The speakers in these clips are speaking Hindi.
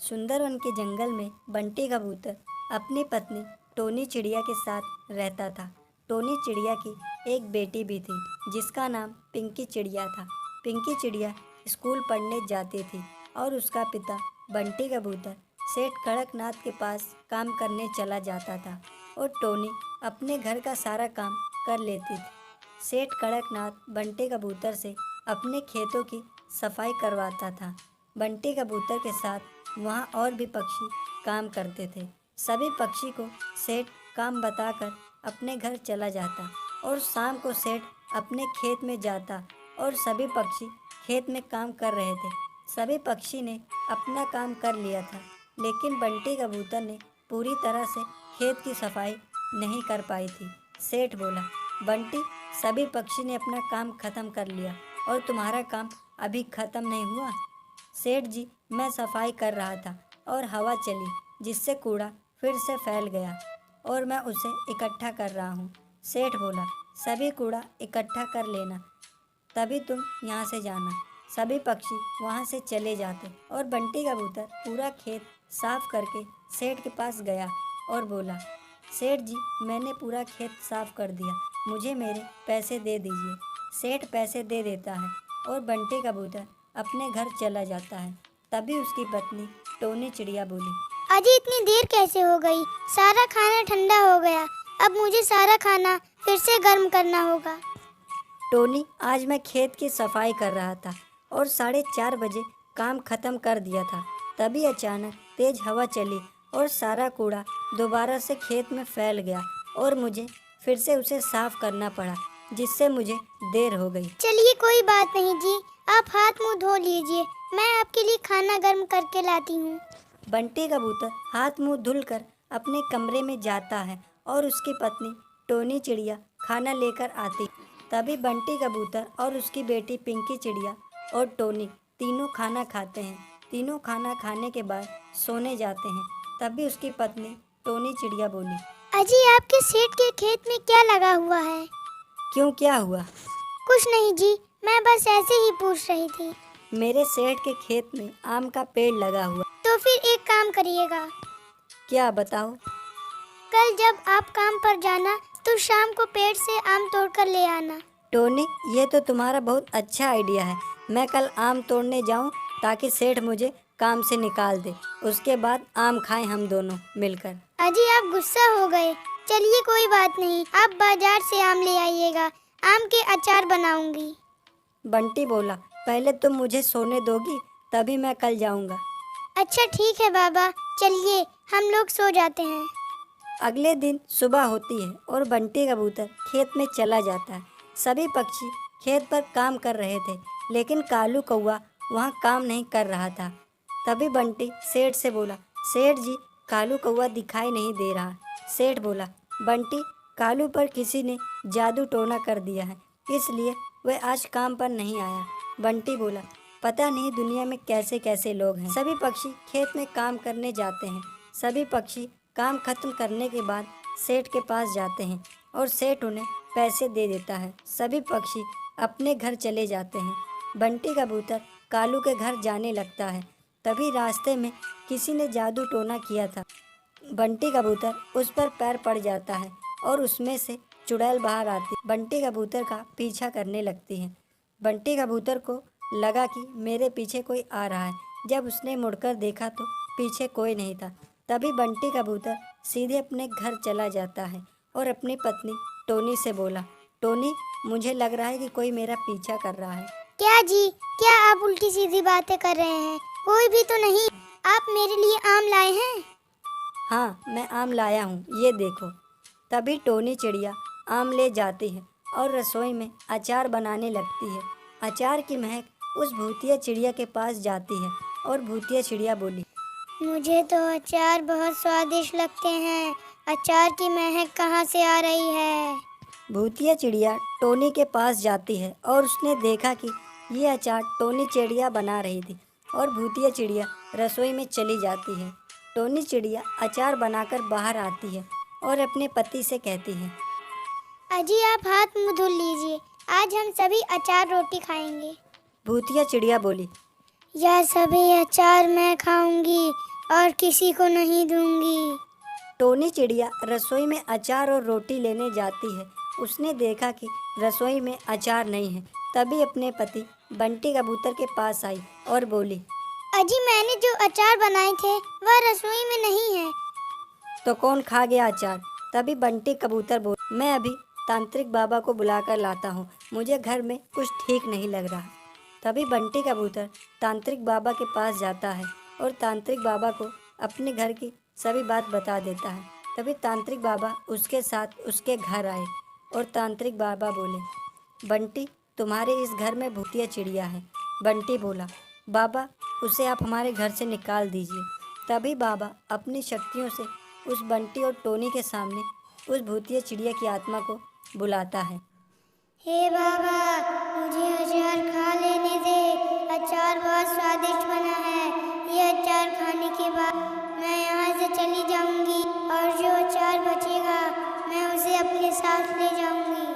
सुंदरवन के जंगल में बंटी कबूतर अपनी पत्नी टोनी चिड़िया के साथ रहता था। टोनी चिड़िया की एक बेटी भी थी जिसका नाम पिंकी चिड़िया था। पिंकी चिड़िया स्कूल पढ़ने जाती थी और उसका पिता बंटी कबूतर सेठ कड़कनाथ के पास काम करने चला जाता था और टोनी अपने घर का सारा काम कर लेती थी। सेठ कड़कनाथ बंटी कबूतर से अपने खेतों की सफाई करवाता था। बंटी कबूतर के साथ वहाँ और भी पक्षी काम करते थे। सभी पक्षी को सेठ काम बताकर अपने घर चला जाता और शाम को सेठ अपने खेत में जाता और सभी पक्षी खेत में काम कर रहे थे। सभी पक्षी ने अपना काम कर लिया था, लेकिन बंटी कबूतर ने पूरी तरह से खेत की सफाई नहीं कर पाई थी। सेठ बोला, बंटी, सभी पक्षी ने अपना काम खत्म कर लिया और तुम्हारा काम अभी खत्म नहीं हुआ। सेठ जी, मैं सफाई कर रहा था और हवा चली जिससे कूड़ा फिर से फैल गया और मैं उसे इकट्ठा कर रहा हूँ। सेठ बोला, सभी कूड़ा इकट्ठा कर लेना, तभी तुम यहाँ से जाना। सभी पक्षी वहाँ से चले जाते और बंटी कबूतर पूरा खेत साफ करके सेठ के पास गया और बोला, सेठ जी, मैंने पूरा खेत साफ कर दिया, मुझे मेरे पैसे दे दीजिए। सेठ पैसे दे देता है और बंटी कबूतर अपने घर चला जाता है। तभी उसकी पत्नी टोनी चिड़िया बोली, अजी, इतनी देर कैसे हो गई? सारा खाना ठंडा हो गया। अब मुझे सारा खाना फिर से गर्म करना होगा। टोनी, आज मैं खेत की सफाई कर रहा था और 4:30 बजे काम खत्म कर दिया था। तभी अचानक तेज हवा चली और सारा कूड़ा दोबारा से खेत में फैल गया और मुझे फिर से उसे साफ करना पड़ा, जिससे मुझे देर हो गई। चलिए, कोई बात नहीं जी, आप हाथ मुंह धो लीजिए, मैं आपके लिए खाना गर्म करके लाती हूँ। बंटी कबूतर हाथ मुंह धुलकर अपने कमरे में जाता है और उसकी पत्नी टोनी चिड़िया खाना लेकर आती। तभी बंटी कबूतर और उसकी बेटी पिंकी चिड़िया और टोनी तीनों खाना खाते हैं। तीनों खाना खाने के बाद सोने जाते हैं। तभी उसकी पत्नी टोनी चिड़िया बोली, अजी, आपके सेठ के खेत में क्या लगा हुआ है? क्यों, क्या हुआ? कुछ नहीं जी, मैं बस ऐसे ही पूछ रही थी। मेरे सेठ के खेत में आम का पेड़ लगा हुआ। तो फिर एक काम करिएगा, क्या, बताओ? कल जब आप काम पर जाना तो शाम को पेड़ से आम तोड़कर ले आना। टोनी, ये तो तुम्हारा बहुत अच्छा आइडिया है। मैं कल आम तोड़ने जाऊं ताकि सेठ मुझे काम से निकाल दे, उसके बाद आम खाएं हम दोनों मिलकर। अजी, आप गुस्सा हो गए। चलिए, कोई बात नहीं, आप बाजार से आम ले आइएगा, आम के अचार बनाऊंगी। बंटी बोला, पहले तुम मुझे सोने दोगी, तभी मैं कल जाऊंगा। अच्छा ठीक है बाबा, चलिए हम लोग सो जाते हैं। अगले दिन सुबह होती है और बंटी कबूतर खेत में चला जाता है। सभी पक्षी खेत पर काम कर रहे थे, लेकिन कालू कौवा वहाँ काम नहीं कर रहा था। तभी बंटी सेठ से बोला, सेठ जी, कालू कौवा दिखाई नहीं दे रहा। सेठ बोला, बंटी, कालू पर किसी ने जादू टोना कर दिया है, इसलिए वह आज काम पर नहीं आया। बंटी बोला, पता नहीं दुनिया में कैसे कैसे लोग हैं। सभी पक्षी खेत में काम करने जाते हैं। सभी पक्षी काम खत्म करने के बाद सेठ के पास जाते हैं और सेठ उन्हें पैसे दे देता है। सभी पक्षी अपने घर चले जाते हैं। बंटी कबूतर कालू के घर जाने लगता है। तभी रास्ते में किसी ने जादू टोना किया था। बंटी कबूतर उस पर पैर पड़ जाता है और उसमें से चुड़ैल बाहर आती, बंटी कबूतर का पीछा करने लगती है। बंटी कबूतर को लगा कि मेरे पीछे कोई आ रहा है। जब उसने मुड़कर देखा तो पीछे कोई नहीं था। तभी बंटी कबूतर सीधे अपने घर चला जाता है और अपनी पत्नी टोनी से बोला, टोनी, मुझे लग रहा है कि कोई मेरा पीछा कर रहा है। क्या जी, क्या आप उल्टी सीधी बातें कर रहे हैं? कोई भी तो नहीं। आप मेरे लिए आम लाए हैं? हाँ, मैं आम लाया हूँ, ये देखो। तभी टोनी चिड़िया आम ले जाती है और रसोई में अचार बनाने लगती है। अचार की महक उस भूतिया चिड़िया के पास जाती है और भूतिया चिड़िया बोली, मुझे तो अचार बहुत स्वादिष्ट लगते हैं। अचार की महक कहाँ से आ रही है? भूतिया चिड़िया टोनी के पास जाती है और उसने देखा कि ये अचार टोनी चिड़िया बना रही थी और भूतिया चिड़िया रसोई में चली जाती है। टोनी चिड़िया अचार बनाकर बाहर आती है और अपने पति से कहती है, अजी, आप हाथ मुंह धुल लीजिए, आज हम सभी अचार रोटी खाएंगे। भूतिया चिड़िया बोली, यह सभी अचार मैं खाऊंगी, और किसी को नहीं दूंगी। टोनी चिड़िया रसोई में अचार और रोटी लेने जाती है। उसने देखा कि रसोई में अचार नहीं है। तभी अपने पति बंटी कबूतर के पास आई और बोली, अजी मैंने जो अचार बनाए थे वह रसोई में नहीं है। तो कौन खा गया अचार? तभी बंटी कबूतर बोल, मैं अभी तांत्रिक बाबा को बुलाकर लाता हूँ, मुझे घर में कुछ ठीक नहीं लग रहा। तभी बंटी कबूतर तांत्रिक बाबा के पास जाता है और तांत्रिक बाबा को अपने घर की सभी बात बता देता है। तभी तांत्रिक बाबा उसके साथ उसके घर आए और तांत्रिक बाबा बोले, बंटी तुम्हारे इस घर में भूतिया चिड़िया है। बंटी बोला, बाबा उसे आप हमारे घर से निकाल दीजिए। तभी बाबा अपनी शक्तियों से उस बंटी और टोनी के सामने उस भूतिया चिड़िया की आत्मा को बुलाता है। हे बाबा, मुझे अचार खा लेने दे। अचार बहुत स्वादिष्ट बना है। यह अचार खाने के बाद मैं यहाँ से चली जाऊंगी और जो अचार बचेगा मैं उसे अपने साथ ले जाऊंगी।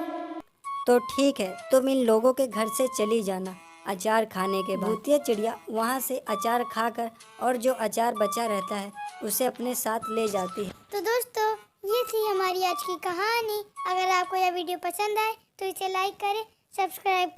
तो ठीक है, तुम इन लोगों के घर से चली जाना। अचार खाने के बाद भूतिया चिड़िया वहाँ से अचार खाकर और जो अचार बचा रहता है उसे अपने साथ ले जाती है। तो दोस्तों, ये थी हमारी आज की कहानी। अगर आपको यह वीडियो पसंद आए तो इसे लाइक करें, सब्सक्राइब